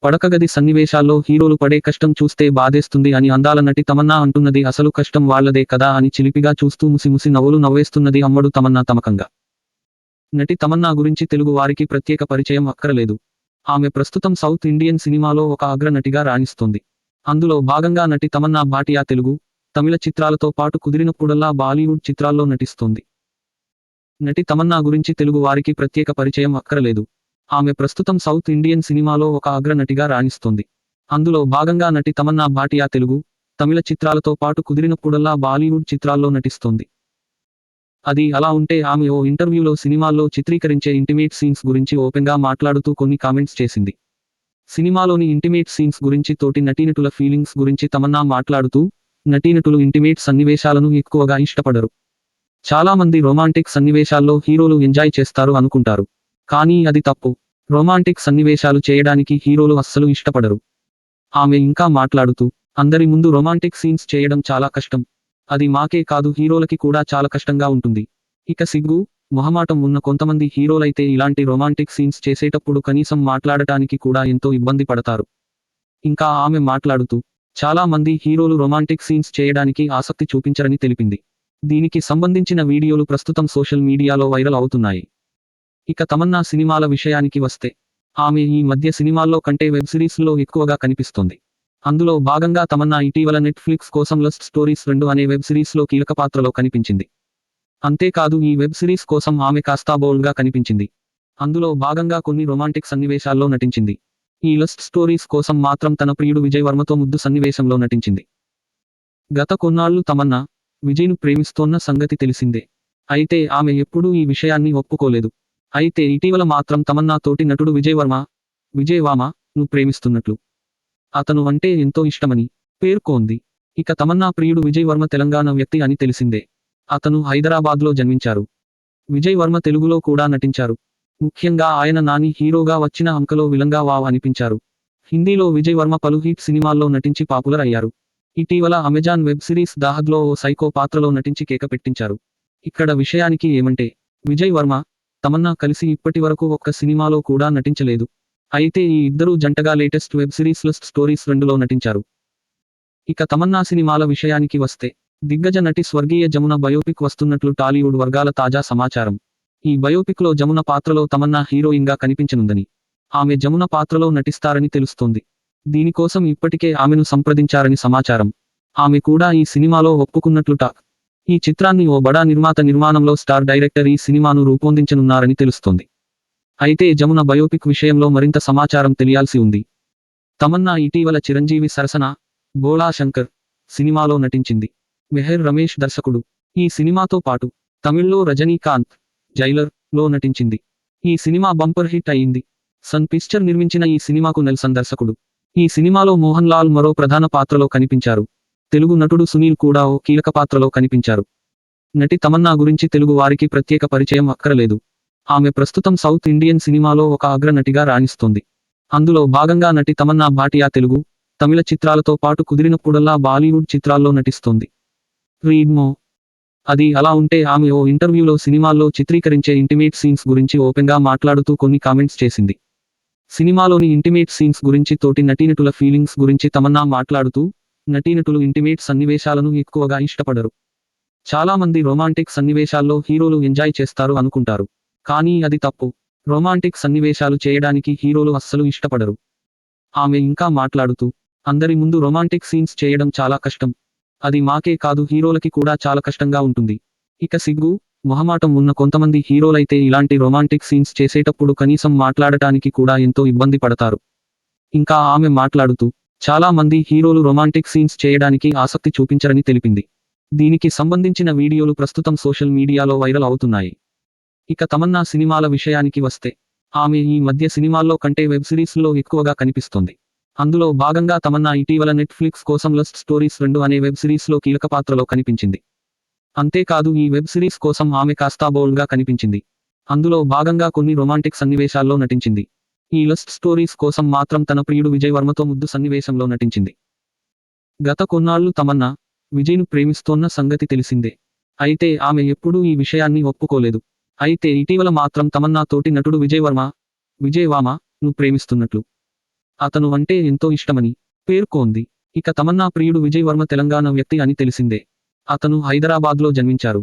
పడకగది సన్నివేశాల్లో హీరోలు పడే కష్టం చూస్తే బాధేస్తుంది అని అందాల నటి తమన్నా అంటున్నది. అసలు కష్టం వాళ్లదే కదా అని చిలిపిగా చూస్తూ ముసి నవ్వులు నవ్వేస్తున్నది అమ్మడు తమన్నా తమకంగా. నటి తమన్నా గురించి తెలుగు వారికి ప్రత్యేక పరిచయం అక్కరలేదు. ఆమె ప్రస్తుతం సౌత్ ఇండియన్ సినిమాలో ఒక అగ్ర నటిగా రాణిస్తోంది. అందులో భాగంగా నటి తమన్నా భాటియా తెలుగు, తమిళ చిత్రాలతో పాటు కుదిరినప్పుడల్లా బాలీవుడ్ చిత్రాల్లో నటిస్తోంది. నటి తమన్నా గురించి తెలుగు వారికి ప్రత్యేక పరిచయం అక్కరలేదు. ఆమె ప్రస్తుతం సౌత్ ఇండియన్ సినిమాలో ఒక అగ్ర నటిగా రాణిస్తోంది. అందులో భాగంగా నటి తమన్నా భాటియా తెలుగు, తమిళ చిత్రాలతో పాటు కుదిరినప్పుడల్లా బాలీవుడ్ చిత్రాల్లో నటిస్తోంది. అది అలా ఉంటే ఆమె ఓ ఇంటర్వ్యూలో సినిమాల్లో చిత్రీకరించే ఇంటిమేట్ సీన్స్ గురించి ఓపెన్గా మాట్లాడుతూ కొన్ని కామెంట్స్ చేసింది. సినిమాలోని ఇంటిమేట్ సీన్స్ గురించి తోటి నటీనటుల ఫీలింగ్స్ గురించి తమన్నా మాట్లాడుతూ, నటీనటులు ఇంటిమేట్ సన్నివేశాలను ఎక్కువగా ఇష్టపడరు. చాలా మంది రొమాంటిక్ సన్నివేశాల్లో హీరోలు ఎంజాయ్ చేస్తారు అనుకుంటారు. కానీ అది తప్పు. రొమాంటిక్ సన్నివేశాలు చేయడానికి హీరోలు అస్సలు ఇష్టపడరు. ఆమె ఇంకా మాట్లాడుతూ, అందరి ముందు రొమాంటిక్ సీన్స్ చేయడం చాలా కష్టం. అది మాకే కాదు హీరోలకి కూడా చాలా కష్టంగా ఉంటుంది. ఇక సిగ్గు, మొహమాటం ఉన్న కొంతమంది హీరోలైతే ఇలాంటి రొమాంటిక్ సీన్స్ చేసేటప్పుడు కనీసం మాట్లాడటానికి కూడా ఎంతో ఇబ్బంది పడతారు. ఇంకా ఆమె మాట్లాడుతూ, చాలా మంది హీరోలు రొమాంటిక్ సీన్స్ చేయడానికి ఆసక్తి చూపించరని తెలిపింది. దీనికి సంబంధించిన వీడియోలు ప్రస్తుతం సోషల్ మీడియాలో వైరల్ అవుతున్నాయి. ఇక తమన్నా సినిమాల విషయానికి వస్తే, ఆమె ఈ మధ్య సినిమాల్లో కంటే వెబ్ సిరీస్లో ఎక్కువగా కనిపిస్తోంది. అందులో భాగంగా తమన్నా ఇటీవల నెట్ఫ్లిక్స్ కోసం లస్ట్ స్టోరీస్ 2 అనే వెబ్ సిరీస్లో కీలక పాత్రలో కనిపించింది. అంతేకాదు ఈ వెబ్ సిరీస్ కోసం ఆమె కాస్తా బోల్డ్గా కనిపించింది. అందులో భాగంగా కొన్ని రొమాంటిక్ సన్నివేశాల్లో నటించింది. ఈ లస్ట్ స్టోరీస్ కోసం మాత్రం తన ప్రియుడు విజయ్ వర్మతో ముద్దు సన్నివేశంలో నటించింది. గత కొన్నాళ్లు తమన్నా, విజయ్ను ప్రేమిస్తోన్న సంగతి తెలిసిందే. అయితే ఆమె ఎప్పుడూ ఈ విషయాన్ని ఒప్పుకోలేదు. అయితే ఇటీవల మాత్రం తమన్నా తోటి నటుడు విజయ్ వర్మను ప్రేమిస్తున్నట్లు, అతను అంటే ఎంతో ఇష్టమని పేర్కొంది. ఇక తమన్నా ప్రియుడు విజయ్ వర్మ తెలంగాణ వ్యక్తి అని తెలిసిందే. అతను హైదరాబాద్లో జన్మించారు. విజయ్ వర్మ తెలుగులో కూడా నటించారు. ముఖ్యంగా ఆయన నాని హీరోగా వచ్చిన అంకలో విలన్గా వావ్ అనిపించారు. హిందీలో విజయ్ వర్మ పలు హిట్ సినిమాల్లో నటించి పాపులర్ అయ్యారు. ఇటీవల అమెజాన్ వెబ్ సిరీస్ దాహద్లో ఓ సైకో పాత్రలో నటించి కేక పెట్టించారు. ఇక్కడ విషయానికి ఏమంటే, విజయ్ వర్మ, తమన్నా కలిసి ఇప్పటి వరకు ఒక్క సినిమాలో కూడా నటించలేదు. అయితే ఈ ఇద్దరూ జంటగా latest web series lust stories 2లో నటించారు. ఇక తమన్నా సినిమాల విషయానికి వస్తే, దిగ్గజ నటి స్వర్గీయ జమున బయోపిక్ వస్తున్నట్లు టాలీవుడ్ వర్గాల తాజా సమాచారం. ఈ బయోపిక్లో జమున పాత్రలో తమన్నా హీరోయిన్గా కనిపించనుందని, ఆమె జమున పాత్రలో నటిస్తారని తెలుస్తోంది. దీనికోసం ఇప్పటికే ఆమెను సంప్రదించారని సమాచారం. ఆమె కూడా ఈ సినిమాలో ఒప్పుకున్నట్లు టాక్. ఈ చిత్రాన్ని ఓ బడా నిర్మాత నిర్మాణంలో స్టార్ డైరెక్టర్ ఈ సినిమాను రూపొందించనున్నారని తెలుస్తోంది. అయితే జమున బయోపిక్ విషయంలో మరింత సమాచారం తెలియాల్సి ఉంది. తమన్నా ఇటీవల చిరంజీవి సరసన భోళా శంకర్ సినిమాలో నటించింది. మెహర్ రమేష్ దర్శకుడు. ఈ సినిమాతో పాటు తమిళ్లో రజనీకాంత్ జైలర్ లో నటించింది. ఈ సినిమా బంపర్ హిట్ అయింది. సన్ పిక్చర్ నిర్మించిన ఈ సినిమాకు నెల్సన్ దర్శకుడు. ఈ సినిమాలో మోహన్ లాల్ మరో ప్రధాన పాత్రలో కనిపించారు. తెలుగు నటుడు సునీల్ కూడా ఓ కీలక పాత్రలో కనిపించారు. నటి తమన్నా గురించి తెలుగు వారికి ప్రత్యేక పరిచయం అక్కరలేదు. ఆమె ప్రస్తుతం సౌత్ ఇండియన్ సినిమాలో ఒక అగ్ర నటిగా రాణిస్తోంది. అందులో భాగంగా నటి తమన్నా భాటియా తెలుగు, తమిళ చిత్రాలతో పాటు కుదిరినప్పుడల్లా బాలీవుడ్ చిత్రాల్లో నటిస్తోంది. రీడ్ మో. అది అలా ఉంటే ఆమె ఓ ఇంటర్వ్యూలో సినిమాల్లో చిత్రీకరించే ఇంటిమేట్ సీన్స్ గురించి ఓపెన్గా మాట్లాడుతూ కొన్ని కామెంట్స్ చేసింది. సినిమాలోని ఇంటిమేట్ సీన్స్ గురించి తోటి నటీనటుల ఫీలింగ్స్ గురించి తమన్నా మాట్లాడుతూ, నటీనటులు ఇంటిమేట్ సన్నివేశాలను ఎక్కువగా ఇష్టపడరు. చాలా మంది రొమాంటిక్ సన్నివేశాల్లో హీరోలు ఎంజాయ్ చేస్తారు అనుకుంటారు. కానీ అది తప్పు. రొమాంటిక్ సన్నివేశాలు చేయడానికి హీరోలు అస్సలు ఇష్టపడరు. ఆమె ఇంకా మాట్లాడుతూ, అందరి ముందు రొమాంటిక్ సీన్స్ చేయడం చాలా కష్టం. అది మాకే కాదు హీరోలకి కూడా చాలా కష్టంగా ఉంటుంది. ఇక సిగ్గు, మొహమాటం ఉన్న కొంతమంది హీరోలైతే ఇలాంటి రొమాంటిక్ సీన్స్ చేసేటప్పుడు కనీసం మాట్లాడటానికి కూడా ఎంతో ఇబ్బంది పడతారు. ఇంకా ఆమె మాట్లాడుతూ, చాలా మంది హీరోలు రొమాంటిక్ సీన్స్ చేయడానికి ఆసక్తి చూపించరని తెలిపింది. దీనికి సంబంధించిన వీడియోలు ప్రస్తుతం సోషల్ మీడియాలో వైరల్ అవుతున్నాయి. ఇక తమన్నా సినిమాల విషయానికి వస్తే, ఆమె ఈ మధ్య సినిమాల్లో కంటే వెబ్ సిరీస్లో ఎక్కువగా కనిపిస్తోంది. అందులో భాగంగా తమన్నా ఇటీవల నెట్ఫ్లిక్స్ కోసం లస్ట్ స్టోరీస్ 2 అనే వెబ్ సిరీస్లో కీలక పాత్రలో కనిపించింది. అంతేకాదు ఈ వెబ్ సిరీస్ కోసం ఆమె కాస్తా బోల్డ్గా కనిపించింది. అందులో భాగంగా కొన్ని రొమాంటిక్ సన్నివేశాల్లో నటించింది. ఈ లస్ట్ స్టోరీస్ కోసం మాత్రం తన ప్రియుడు విజయ్ వర్మతో ముద్దు సన్నివేశంలో నటించింది. గత కొన్నాళ్లు తమన్నా, విజయ్ను ప్రేమిస్తోన్న సంగతి తెలిసిందే. అయితే ఆమె ఎప్పుడూ ఈ విషయాన్ని ఒప్పుకోలేదు. అయితే ఇటీవల మాత్రం తమన్నా తోటి నటుడు విజయ్ వర్మను ప్రేమిస్తున్నట్లు, అతను అంటే ఎంతో ఇష్టమని పేర్కొంది. ఇక తమన్నా ప్రియుడు విజయ్ వర్మ తెలంగాణ వ్యక్తి అని తెలిసిందే. అతను హైదరాబాద్లో జన్మించారు.